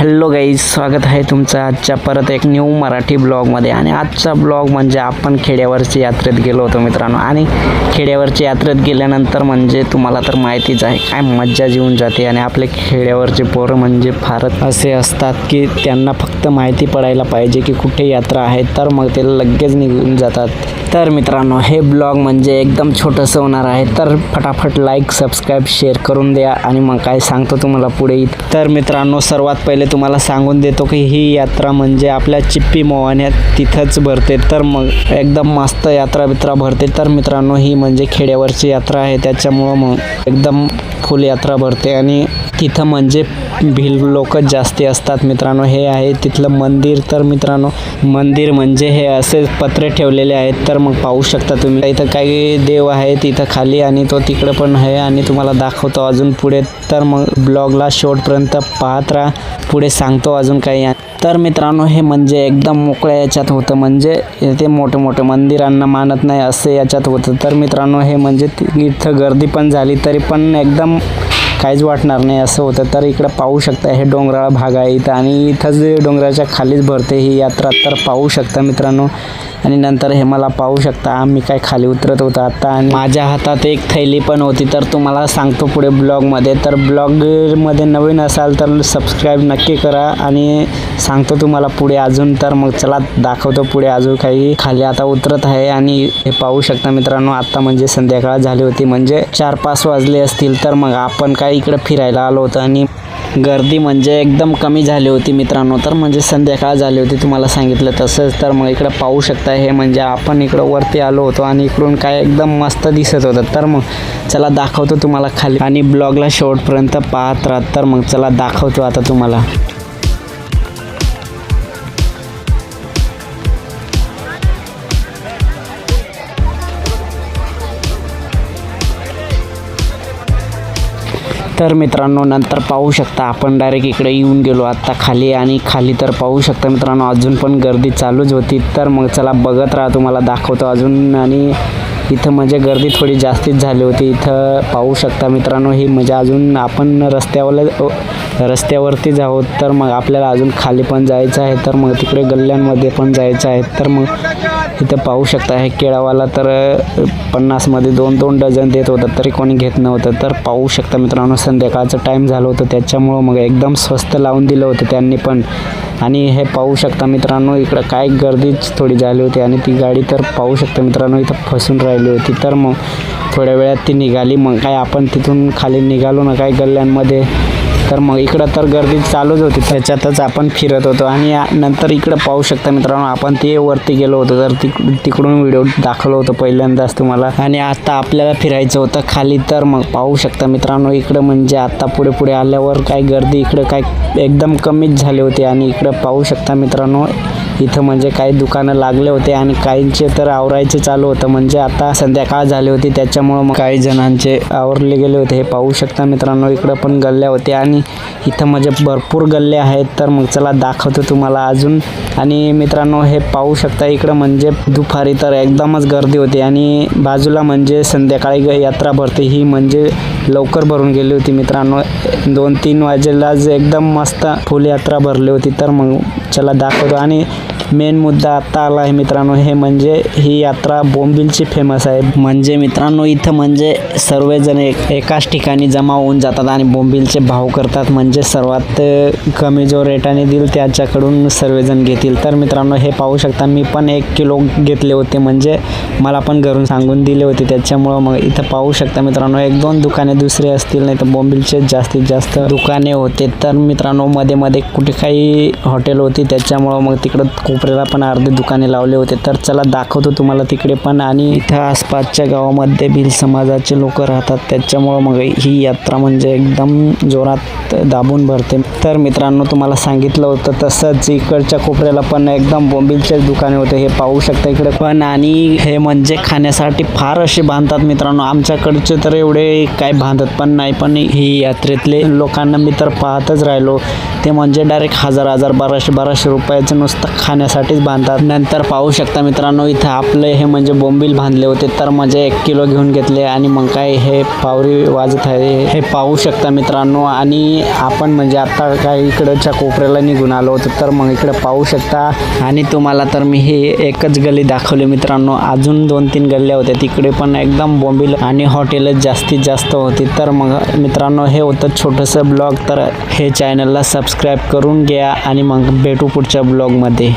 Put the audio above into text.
Hello guys, स्वागत आहे तुमचं आजच्या परत एक न्यू मराठी ब्लॉगमध्ये. आणि आजचा ब्लॉग म्हणजे आपण खेड्यावरची यात्रेत गेलो होतो मित्रांनो. आणि खेड्यावरची यात्रेत गेल्यानंतर म्हणजे तुम्हाला तर माहितीच आहे काय मज्जा येऊन जाते. आणि आपले खेड्यावरचे पोरं म्हणजे फारच असे असतात की त्यांना फक्त माहिती पडायला पाहिजे की कुठे यात्रा आहे, तर मग ते लगेच निघून जातात. तर मित्रांनो, हे ब्लॉग म्हणजे एकदम छोटंसं होणार आहे, तर फटाफट लाईक, सबस्क्राईब, शेअर करून द्या. आणि मग काय सांगतो तुम्हाला पुढे. तर मित्रांनो, सर्वात पहिले तुम्हाला सांगून देतो की ही यात्रा म्हणजे आपल्या चिप्पी मोवाण्यात तिथंच भरते. तर मग एकदम मस्त यात्रा बित्रा भरते. तर मित्रांनो, ही म्हणजे खेड्यावरची यात्रा आहे, त्याच्यामुळं मग एकदम फुल यात्रा भरते. आणि तिथं म्हणजे भिल लोक जास्ती असतात मित्रांनो. हे आहे तिथलं मंदिर. तर मित्रांनो, मंदिर म्हणजे हे असे पत्रे ठेवलेले आहेत. तर मग पाहू शकता तुम्ही, इथं काही देव आहे तिथं खाली, आणि तो तिकडे पण आहे, आणि तुम्हाला दाखवतो अजून पुढे. तर मग ब्लॉगला शेवटपर्यंत पाहत राहा, पुढे सांगतो अजून काही. तर मित्रांनो, हे म्हणजे एकदम मोकळ्या याच्यात होतं, म्हणजे ते मोठे मोठे मंदिरांना मानत नाही असे याच्यात होतं. तर मित्रांनो, हे म्हणजे इथं गर्दी पण झाली तरी पण एकदम काहीच वाटणार नाही असं होतं. तर इकडं पाहू शकता, हे डोंगराळ भाग आहे इथं, आणि इथंच डोंगराच्या खालीच भरते ही यात्रा. तर पाहू शकता मित्रांनो. आणि नंतर हे मला पाहू शकता, आम्ही काय खाली उतरत होतो आता, आणि माझ्या हातात एक थैली पण होती. तर तुम्हाला सांगतो पुढे ब्लॉगमध्ये. तर ब्लॉगमध्ये नवीन असाल तर सबस्क्राईब नक्की करा, आणि सांगतो तुम्हाला पुढे अजून. तर मग चला दाखवतो पुढे अजून काही. खाली आता उतरत आहे, आणि हे पाहू शकता मित्रांनो, आता म्हणजे संध्याकाळ झाली होती, म्हणजे 4-5 वाजले असतील. तर मग आपण काय इकडे फिरायला आलो होतो, आणि गर्दी म्हणजे एकदम कमी झाली होती मित्रांनो. तर म्हणजे संध्याकाळ झाली होती तुम्हाला सांगितलं तसंच. तर मग इकडं पाहू शकता, हे म्हणजे आपण इकडं वरती आलो होतो, आणि इकडून काय एकदम मस्त दिसत होतं. तर मग चला दाखवतो तुम्हाला खाली, आणि ब्लॉगला शेवटपर्यंत पाहत राहा. तर मग चला दाखवतो आता तुम्हाला. तर मित्रांनो, नंतर पाहू शकता आपण डायरेक्ट इकडे येऊन गेलो आता खाली. आणि खाली तर पाहू शकता मित्रांनो, अजून पण गर्दी चालूच होती. तर मग चला बघत राहा, तुम्हाला दाखवतो अजून. आणि इथं म्हणजे गर्दी थोडी जास्तीच झाली होती. इथं पाहू शकता मित्रांनो, ही म्हणजे अजून आपण रस्त्यावरतीच आहोत. तर मग आपल्याला अजून खाली पण जायचं आहे, तर मग तिकडे गल्ल्यांमध्ये पण जायचं आहे. तर मग इथं पाहू शकता, हे केळावाला तर 50मध्ये 2-2 डझन देत होतं, तरी कोणी घेत नव्हतं. तर पाहू शकता मित्रांनो, संध्याकाळचं टाईम झालं होतं, त्याच्यामुळं मग एकदम स्वस्त लावून दिलं होतं त्यांनी पण. आणि हे पाहू शकता मित्रांनो, इकडं काय गर्दीच थोडी झाली होती, आणि ती गाडी तर पाहू शकता मित्रांनो इथं फसून राहिली होती. तर मग थोड्या वेळात ती निघाली. मग काय आपण तिथून खाली निघालो ना काय गल्ल्यांमध्ये. तर मग इकडं तर गर्दी चालूच होती, त्याच्यातच आपण फिरत होतो. आणि नंतर इकडं पाहू शकता मित्रांनो, आपण ते वरती गेलो होतो, तर तिकडून व्हिडिओ दाखवलं होतं पहिल्यांदाच तुम्हाला. आणि आता आपल्याला फिरायचं होतं खाली. तर मग पाहू शकता मित्रांनो, इकडं म्हणजे आता पुढे आल्यावर काय गर्दी इकडं काय एकदम कमीच झाली होती. आणि इकडं पाहू शकता मित्रांनो, इथं म्हणजे काही दुकानं लागले होते, आणि काहींचे तर आवरायचे चालू होतं, म्हणजे आता संध्याकाळ झाली होती, त्याच्यामुळं मग काही जणांचे आवरले गेले होते. हे पाहू शकता मित्रांनो, इकडं पण गल्ल्या होत्या, आणि इथं म्हणजे भरपूर गल्ले आहेत. तर मग चला दाखवतो तुम्हाला अजून. आणि मित्रांनो, हे पाहू शकता, इकडं म्हणजे दुपारी तर एकदमच गर्दी होती, आणि बाजूला म्हणजे संध्याकाळी यात्रा भरते, ही म्हणजे लवकर भरून गेली होती मित्रांनो. 2-3 वाजेलाच एकदम मस्त फुल यात्रा भरली होती. तर मग चला दाखवतो. आणि मेन मुद्दा आत्ता आला आहे मित्रांनो, हे म्हणजे ही यात्रा बोंबिलची फेमस आहे. म्हणजे मित्रांनो, इथं म्हणजे सर्वजण एकाच ठिकाणी जमा होऊन जातात, आणि बोंबिलचे भाव करतात. म्हणजे सर्वात कमी जो रेटाने देईल त्याच्याकडून सर्वजण घेतील. तर मित्रांनो, हे पाहू शकता, मी पण 1 किलो घेतले होते, म्हणजे मला पण घरून सांगून दिले होते, त्याच्यामुळं मग इथं पाहू शकता मित्रांनो, 1-2 दुकाने दुसरे असतील, नाही तर बोंबिलचे जास्तीत जास्त दुकाने होते. तर मित्रांनो, मध्ये कुठे काही हॉटेल होती, त्याच्यामुळं मग तिकडं कोपऱ्याला पण अर्धे दुकाने लावले होते. तर चला दाखवतो तुम्हाला तिकडे पण. आणि इथं आसपासच्या गावामध्ये भिल समाजाचे लोक राहतात, त्याच्यामुळं मग ही यात्रा म्हणजे एकदम जोरात दाबून भरते. तर मित्रांनो, तुम्हाला सांगितलं होतं तसंच इकडच्या कोपऱ्याला पण एकदम बोंबिलचेच दुकाने होते, हे पाहू शकता इकडे पण. आणि हे म्हणजे खाण्यासाठी फार असे बांधतात मित्रांनो, आमच्याकडचे तर एवढे काय बांधत पण नाही, पण ही यात्रेतले लोकांना मी तर पाहतच राहिलो, ते म्हणजे डायरेक्ट 1000-1200 रुपयाचं नुसतं खाण्या खाण्यासाठीच बांधतात. नंतर पाहू शकता मित्रांनो, इथं आपले हे म्हणजे बोंबील बांधले होते तर म्हणजे 1 किलो घेऊन घेतले आणि मग काय हे पावरी वाजत आहे हे पाहू शकता मित्रांनो. आणि आपण म्हणजे आता काय इकडच्या कोपऱ्याला निघून आलो होतो तर मग इकडे पाहू शकता. आणि तुम्हाला तर मी ही एकच गली दाखवली मित्रांनो, अजून 2-3 गल्ल्या होत्या तिकडे पण एकदम बोंबील आणि हॉटेलच जास्तीत जास्त होती. तर मग मित्रांनो हे होतं छोटंसं ब्लॉग. तर हे चॅनलला सबस्क्राईब करून घ्या आणि मग भेटू पुढच्या ब्लॉगमध्ये.